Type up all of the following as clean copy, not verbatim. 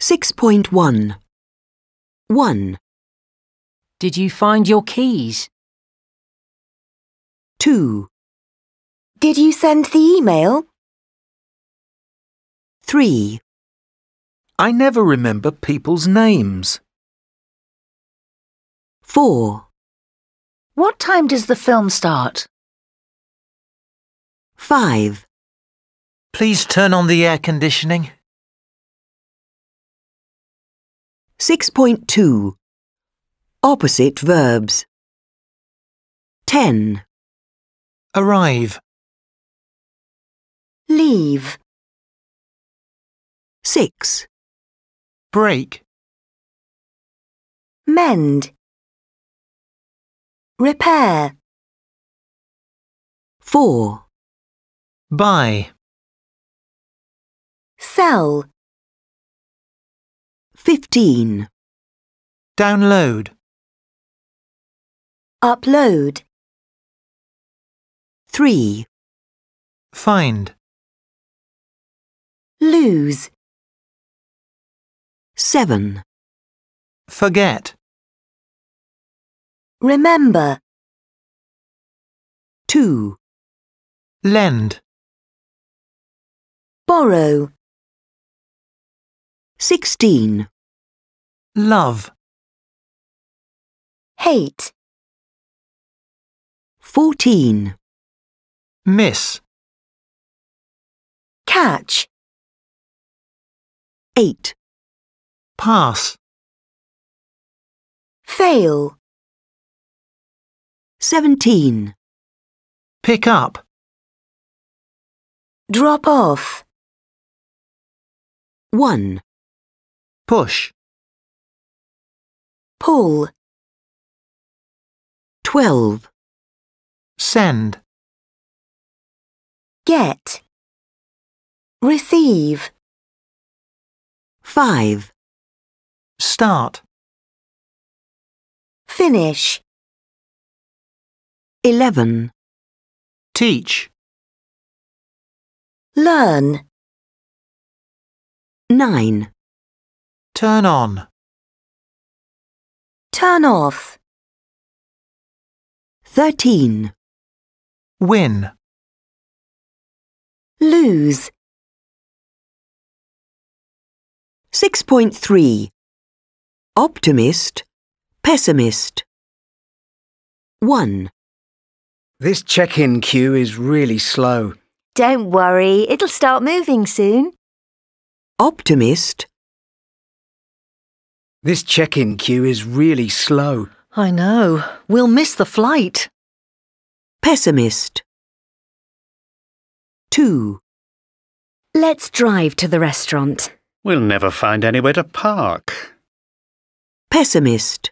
6.1 1, Did you find your keys? 2, Did you send the email? 3, I never remember people's names. 4, What time does the film start? 5, Please turn on the air conditioning. 6.2 Opposite verbs 10, Arrive, Leave. 6, break, Mend. Repair. 4, buy, Sell. 15, download, Upload. 3, find, Lose. 7, forget, Remember. 2, lend, Borrow. 16, love, Hate. 14, miss, Catch. 8, pass, Fail. 17, pick up, Drop off. 1, push, Pull. 12, send, Get. Receive. 5, start, Finish. 11, teach, Learn. 9, turn on, Turn off. 13, win, Lose. 6.3 Optimist, pessimist 1, This check-in queue is really slow. Don't worry, it'll start moving soon. Optimist, This check-in queue is really slow. I know. We'll miss the flight. pessimist 2, Let's drive to the restaurant. We'll never find anywhere to park. pessimist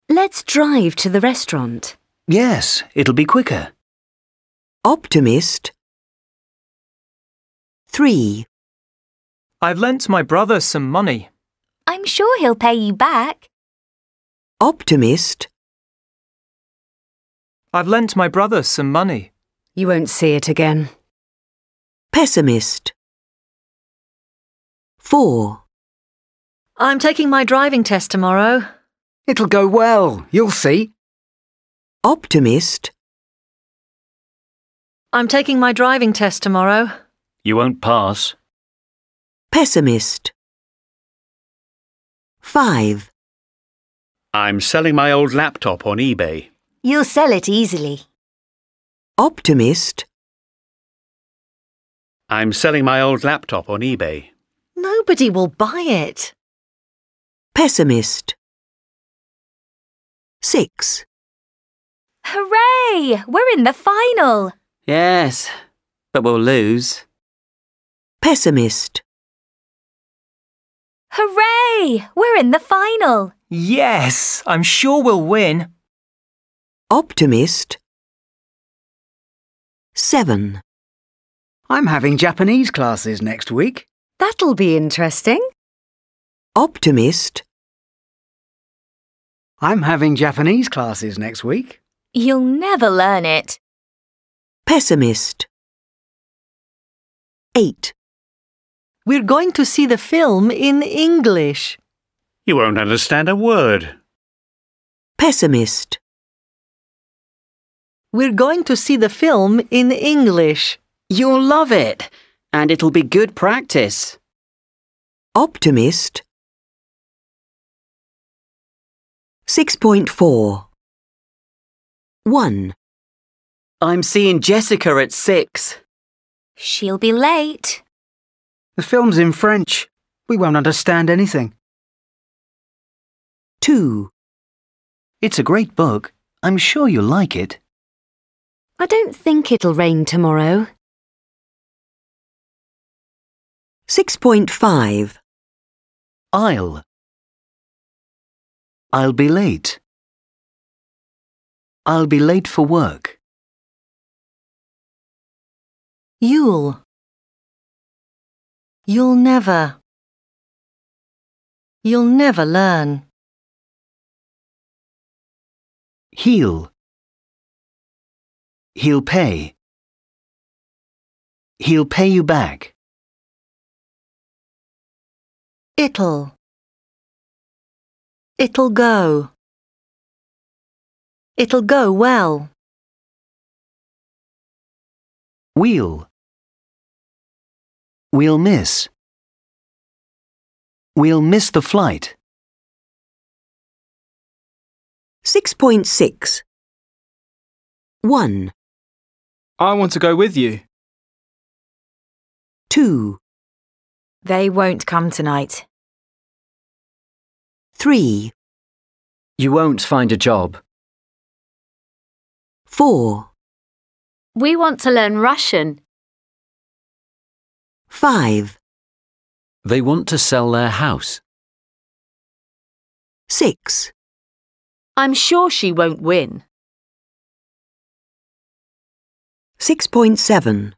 Let's drive to the restaurant. Yes, it'll be quicker. optimist 3, I've lent my brother some money. I'm sure he'll pay you back. optimist I've lent my brother some money. You won't see it again. pessimist 4, I'm taking my driving test tomorrow. It'll go well, you'll see. optimist I'm taking my driving test tomorrow. You won't pass. pessimist 5, I'm selling my old laptop on eBay. You'll sell it easily. optimist I'm selling my old laptop on eBay. Nobody will buy it. pessimist 6, Hooray! We're in the final. Yes, but we'll lose. pessimist Hooray! We're in the final. Yes, I'm sure we'll win. optimist 7, I'm having Japanese classes next week. That'll be interesting. optimist I'm having Japanese classes next week. You'll never learn it. pessimist 8, We're going to see the film in English. You won't understand a word. pessimist, We're going to see the film in English. You'll love it, and it'll be good practice. optimist. 6.4 1. I'm seeing Jessica at 6. She'll be late. The film's in French. We won't understand anything. 2. It's a great book. I'm sure you'll like it. I don't think it'll rain tomorrow. 6.5 I'll be late. I'll be late for work. You'll never learn. He'll pay. He'll pay you back. It'll go. It'll go well. We'll miss. We'll miss the flight. 6.6 1. I want to go with you. 2. They won't come tonight. 3. You won't find a job. 4. We want to learn Russian. 5. They want to sell their house. 6. I'm sure she won't win. 6.7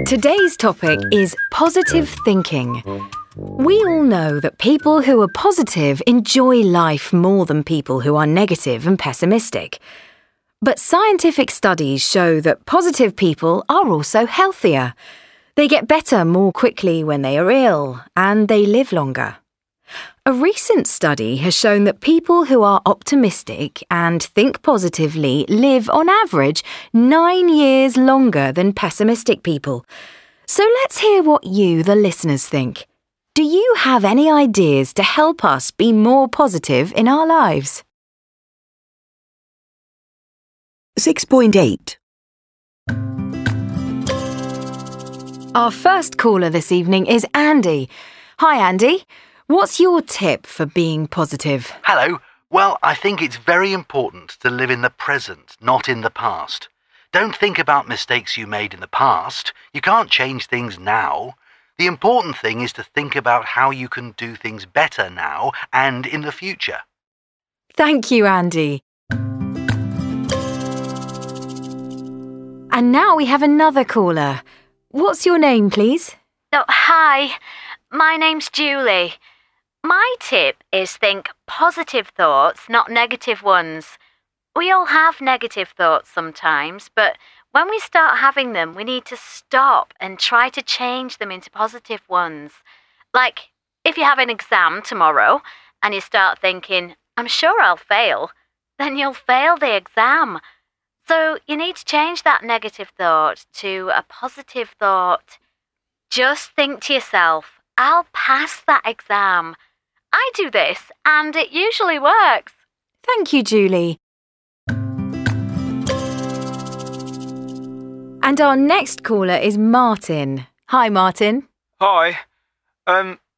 Today's topic is positive thinking. We all know that people who are positive enjoy life more than people who are negative and pessimistic. But scientific studies show that positive people are also healthier. They get better more quickly when they are ill, and they live longer. A recent study has shown that people who are optimistic and think positively live on average 9 years longer than pessimistic people. So let's hear what you, the listeners, think. Do you have any ideas to help us be more positive in our lives? 6.8 Our first caller this evening is Andy. Hi, Andy. What's your tip for being positive? Hello. Well, I think it's very important to live in the present, not in the past. Don't think about mistakes you made in the past. You can't change things now. The important thing is to think about how you can do things better now and in the future. Thank you, Andy. And now we have another caller. What's your name, please? Oh, hi. My name's Julie. My tip is think positive thoughts, not negative ones. We all have negative thoughts sometimes, but when we start having them, we need to stop and try to change them into positive ones. Like, if you have an exam tomorrow and you start thinking, I'm sure I'll fail, then you'll fail the exam. So you need to change that negative thought to a positive thought. Just think to yourself, I'll pass that exam. I do this, and it usually works. Thank you, Julie. And our next caller is Martin. Hi, Martin. Hi.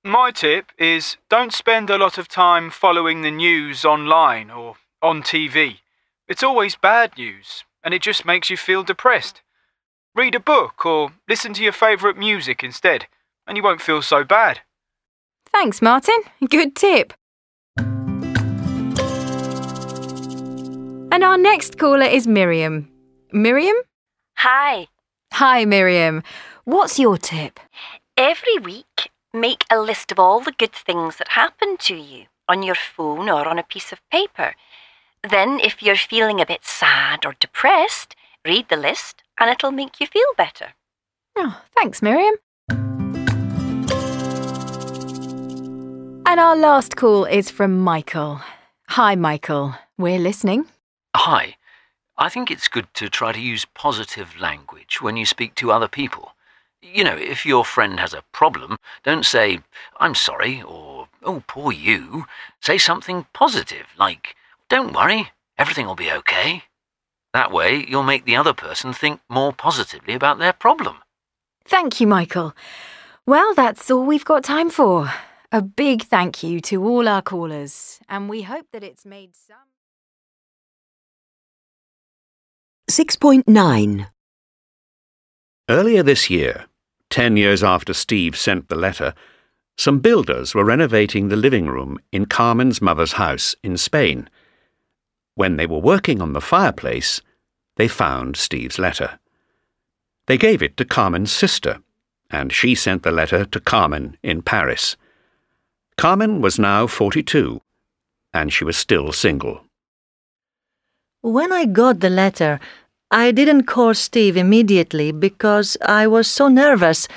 My tip is don't spend a lot of time following the news online or on TV. It's always bad news, and it just makes you feel depressed. Read a book or listen to your favourite music instead, and you won't feel so bad. Thanks, Martin. Good tip. And our next caller is Miriam. Miriam? Hi. Hi, Miriam. What's your tip? Every week, make a list of all the good things that happened to you on your phone or on a piece of paper. Then, if you're feeling a bit sad or depressed, read the list and it'll make you feel better. Oh, thanks, Miriam. And our last call is from Michael. Hi, Michael. We're listening. Hi. I think it's good to try to use positive language when you speak to other people. You know, if your friend has a problem, don't say, "I'm sorry," or "Oh, poor you." Say something positive, like, "Don't worry, everything will be okay." That way, you'll make the other person think more positively about their problem. Thank you, Michael. Well, that's all we've got time for. A big thank you to all our callers, and we hope that it's made some... 6.9. Earlier this year, 10 years after Steve sent the letter, some builders were renovating the living room in Carmen's mother's house in Spain. When they were working on the fireplace, they found Steve's letter. They gave it to Carmen's sister, and she sent the letter to Carmen in Paris. Carmen was now 42, and she was still single. When I got the letter, I didn't call Steve immediately because I was so nervous.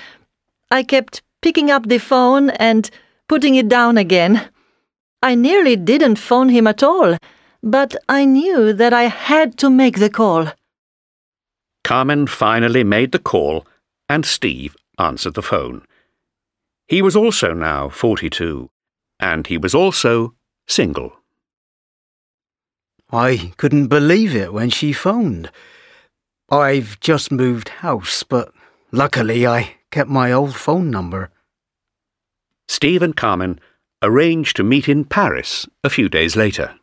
I kept picking up the phone and putting it down again. I nearly didn't phone him at all, but I knew that I had to make the call. Carmen finally made the call, and Steve answered the phone. He was also now 42, and he was also single. I couldn't believe it when she phoned. I've just moved house, but luckily I kept my old phone number. Steve and Carmen arranged to meet in Paris a few days later.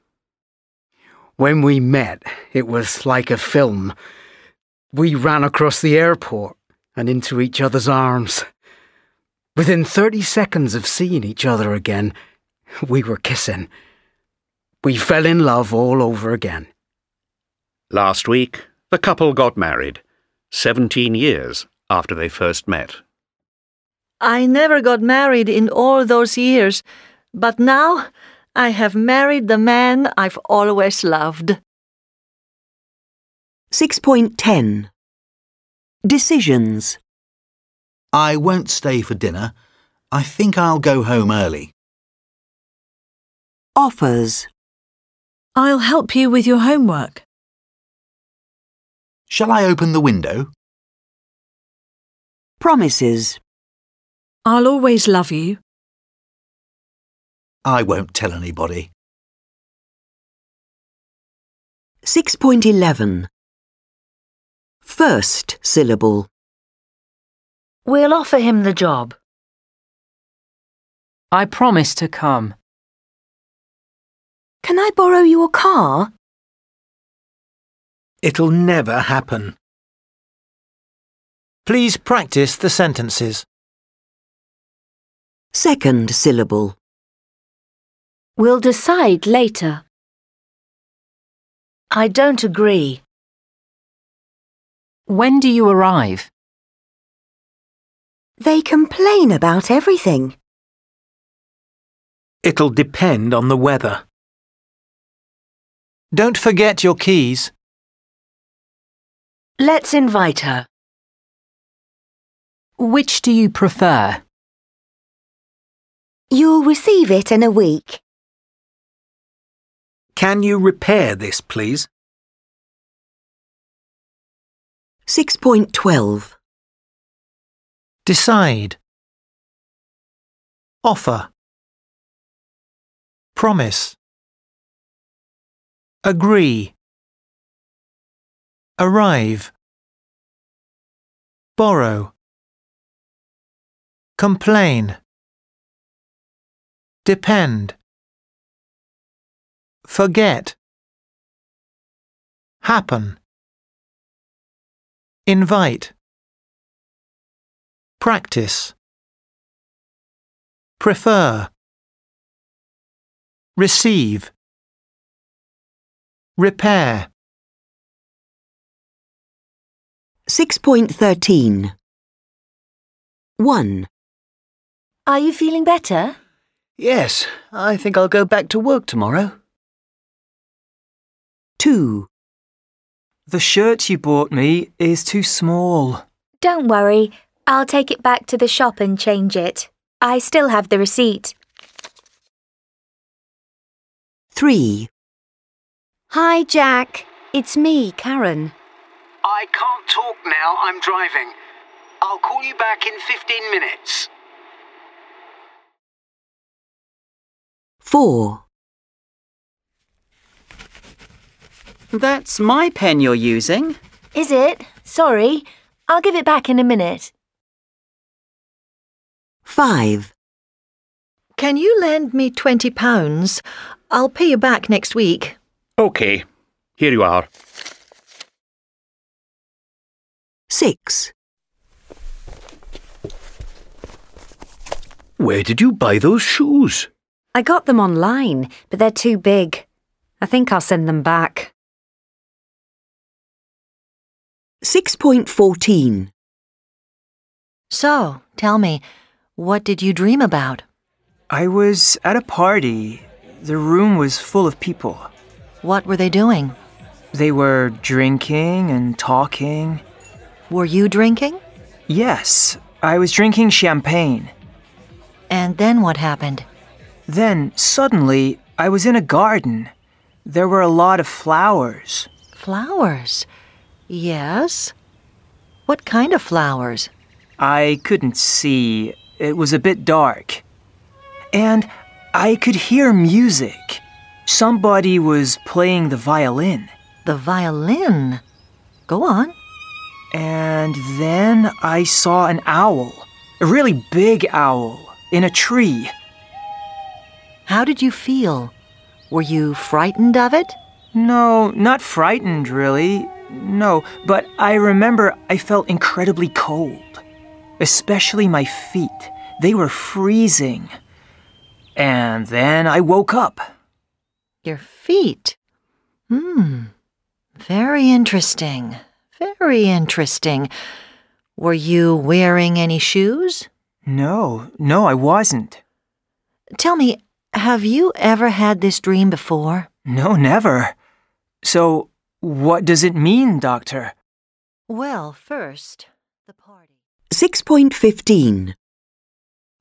When we met, it was like a film. We ran across the airport and into each other's arms. Within 30 seconds of seeing each other again, we were kissing. We fell in love all over again. Last week, the couple got married, 17 years after they first met. I never got married in all those years, but now I have married the man I've always loved. 6.10. Decisions. I won't stay for dinner. I think I'll go home early. Offers. I'll help you with your homework. Shall I open the window? Promises. I'll always love you. I won't tell anybody. 6.11. First syllable. We'll offer him the job. I promise to come. Can I borrow your car? It'll never happen. Please practice the sentences. Second syllable. We'll decide later. I don't agree. When do you arrive? They complain about everything. It'll depend on the weather. Don't forget your keys. Let's invite her. Which do you prefer? You'll receive it in a week. Can you repair this, please? 6.12. Decide. Offer. Promise. Agree. Arrive. Borrow. Complain. Depend. Forget. Happen. Invite. Practice. Prefer. Receive. Repair. 6.13. 1. Are you feeling better? Yes, I think I'll go back to work tomorrow. 2. The shirt you bought me is too small. Don't worry, I'll take it back to the shop and change it. I still have the receipt. 3. Hi, Jack. It's me, Karen. I can't talk now, I'm driving. I'll call you back in 15 minutes. 4. That's my pen you're using. Is it? Sorry. I'll give it back in a minute. 5. Can you lend me £20? I'll pay you back next week. OK, here you are. 6. Where did you buy those shoes? I got them online, but they're too big. I think I'll send them back. 6.14. So, tell me, what did you dream about? I was at a party. The room was full of people. What were they doing? They were drinking and talking. Were you drinking? Yes, I was drinking champagne. And then what happened? Then, suddenly, I was in a garden. There were a lot of flowers. Flowers? Yes. What kind of flowers? I couldn't see. It was a bit dark. And I could hear music. Somebody was playing the violin. The violin? Go on. And then I saw an owl. A really big owl. In a tree. How did you feel? Were you frightened of it? No, not frightened, really. No, but I remember I felt incredibly cold. Especially my feet. They were freezing. And then I woke up. Your feet? Very interesting. Very interesting. Were you wearing any shoes? No, I wasn't. Tell me, have you ever had this dream before? No, never. So, what does it mean, Doctor? Well, first, the party. 6.15.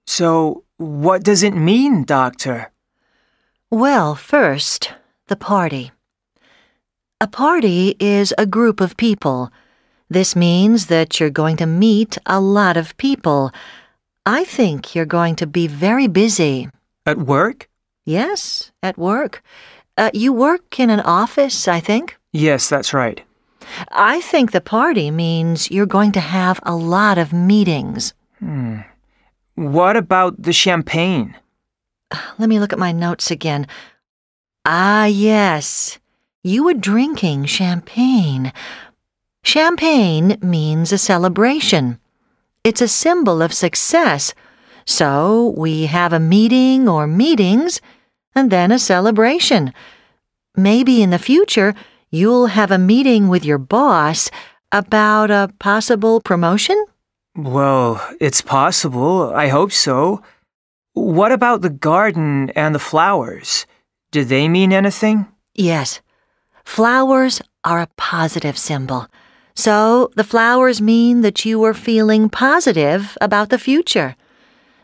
So, what does it mean, Doctor? Well, first, the party. A party is a group of people. This means that you're going to meet a lot of people. I think you're going to be very busy. At work? Yes, at work. You work in an office, I think? Yes, that's right. I think the party means you're going to have a lot of meetings. What about the champagne? Let me look at my notes again. Ah, yes. You were drinking champagne. Champagne means a celebration. It's a symbol of success. So we have a meeting or meetings and then a celebration. Maybe in the future you'll have a meeting with your boss about a possible promotion? Well, it's possible. I hope so. What about the garden and the flowers? Did they mean anything? Yes. Flowers are a positive symbol. So the flowers mean that you were feeling positive about the future.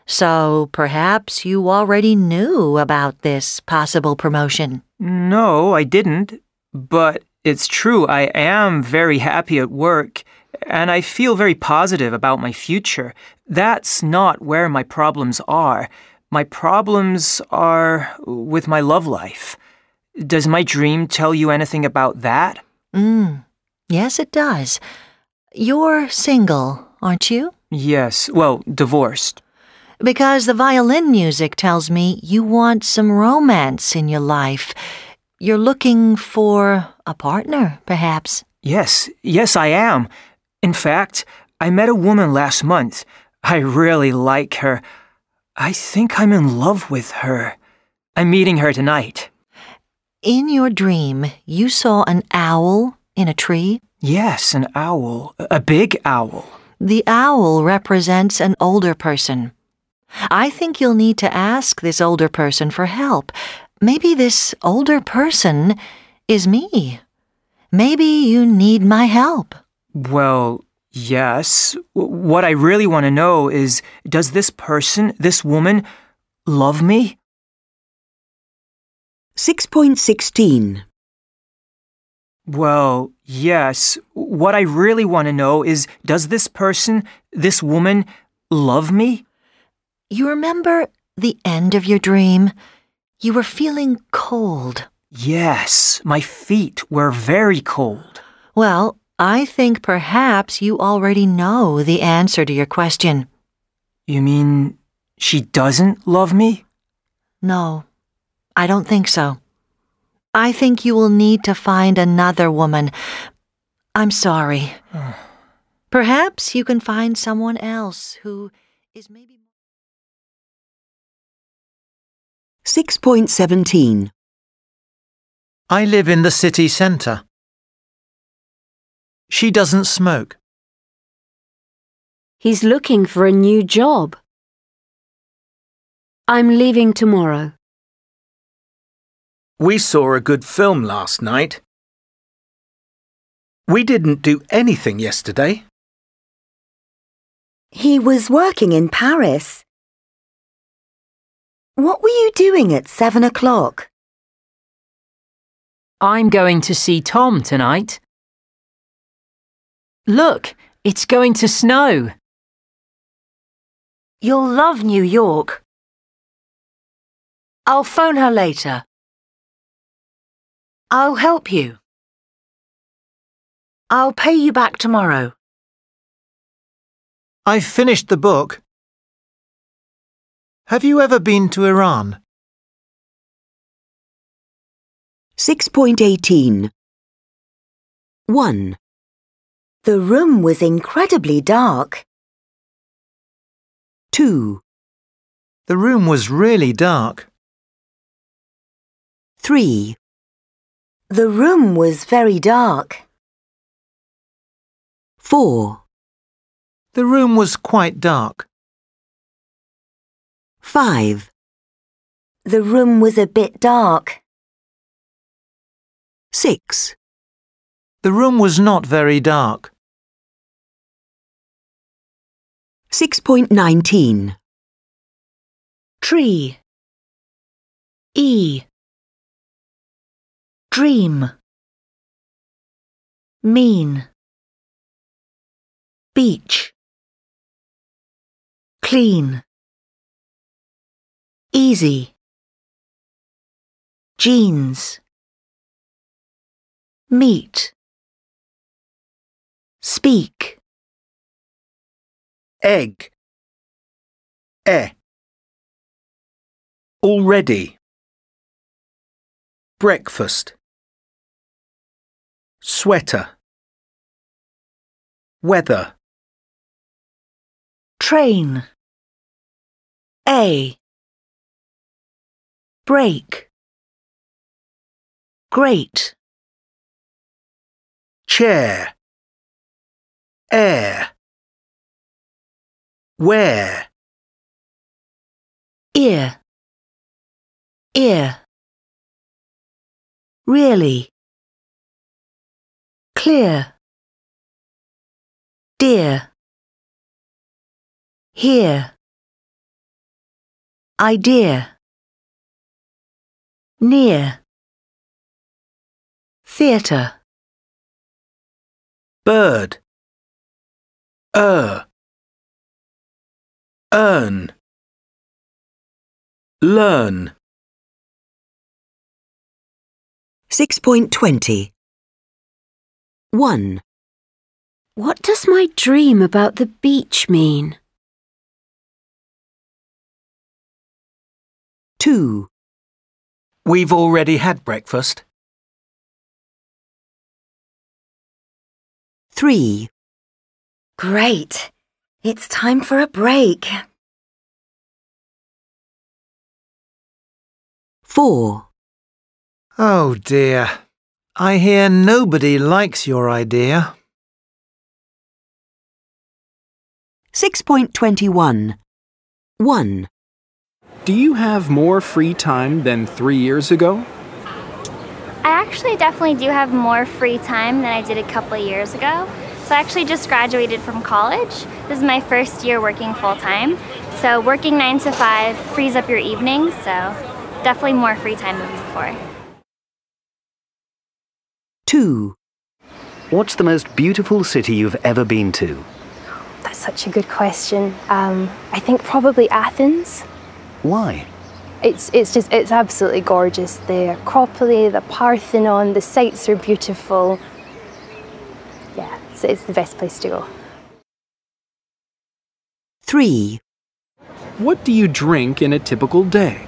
So perhaps you already knew about this possible promotion. No, I didn't. But it's true, I am very happy at work, and I feel very positive about my future. That's not where my problems are. My problems are with my love life. Does my dream tell you anything about that? Yes, it does. You're single, aren't you? Yes, well, divorced. Because the violin music tells me you want some romance in your life. You're looking for a partner, perhaps. Yes, I am. In fact, I met a woman last month. I really like her. I think I'm in love with her. I'm meeting her tonight. In your dream, you saw an owl in a tree? Yes, an owl. A big owl. The owl represents an older person. I think you'll need to ask this older person for help. Maybe this older person is me. Maybe you need my help. Well, yes. What I really want to know is, does this person, this woman, love me? 6.16. Well, yes. What I really want to know is, does this person, this woman, love me? You remember the end of your dream? You were feeling cold. Yes, my feet were very cold. Well, I think perhaps you already know the answer to your question. You mean she doesn't love me? No, I don't think so. I think you will need to find another woman. I'm sorry. Perhaps you can find someone else who is maybe... 6.17. I live in the city centre. She doesn't smoke. He's looking for a new job. I'm leaving tomorrow. We saw a good film last night. We didn't do anything yesterday. He was working in Paris. What were you doing at 7 o'clock? I'm going to see Tom tonight. Look, it's going to snow. You'll love New York. I'll phone her later. I'll help you. I'll pay you back tomorrow. I've finished the book. Have you ever been to Iran? 6.18. 1. The room was incredibly dark. 2. The room was really dark. 3. The room was very dark. 4. The room was quite dark. 5. The room was a bit dark. 6. The room was not very dark. 6.19. Tree. E. Dream. Mean. Beach. Clean. Easy. Jeans. Meet. Speak. Egg. Already. Breakfast. Sweater. Weather. Train. A. Break. Great. Chair. Air. Where. Ear. Ear. Really. Clear. Dear. Here. Idea. Near. Theatre. Bird. Earn. Learn. 6.20. 1. What does my dream about the beach mean? 2. We've already had breakfast. 3. Great. It's time for a break. 4. Oh dear. I hear nobody likes your idea. 6.21. 1. Do you have more free time than 3 years ago? I actually definitely do have more free time than I did a couple of years ago. So I actually just graduated from college. This is my first year working full-time. So working 9 to 5 frees up your evenings, so definitely more free time than before. 2. What's the most beautiful city you've ever been to? That's such a good question. I think probably Athens. Why? It's absolutely gorgeous. The Acropolis, the Parthenon, the sights are beautiful. Yeah, it's the best place to go. 3. What do you drink in a typical day?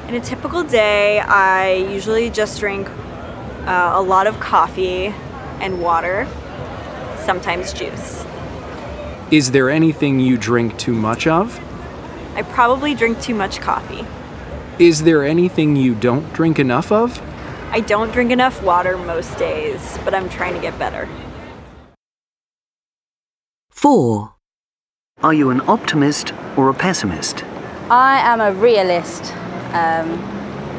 In a typical day, I usually just drink a lot of coffee and water, sometimes juice. Is there anything you drink too much of? I probably drink too much coffee. Is there anything you don't drink enough of? I don't drink enough water most days, but I'm trying to get better. 4. Are you an optimist or a pessimist? I am a realist.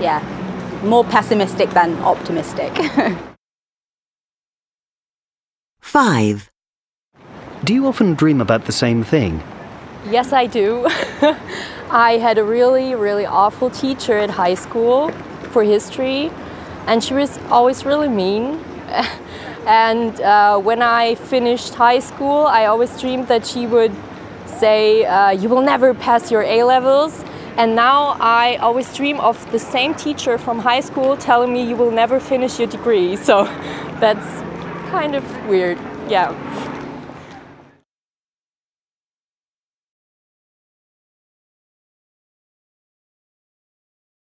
Yeah, more pessimistic than optimistic. 5. Do you often dream about the same thing? Yes, I do. I had a really awful teacher at high school for history, and she was always really mean. And when I finished high school, I always dreamed that she would say, you will never pass your A-levels. And now I always dream of the same teacher from high school telling me you will never finish your degree. So that's kind of weird, yeah.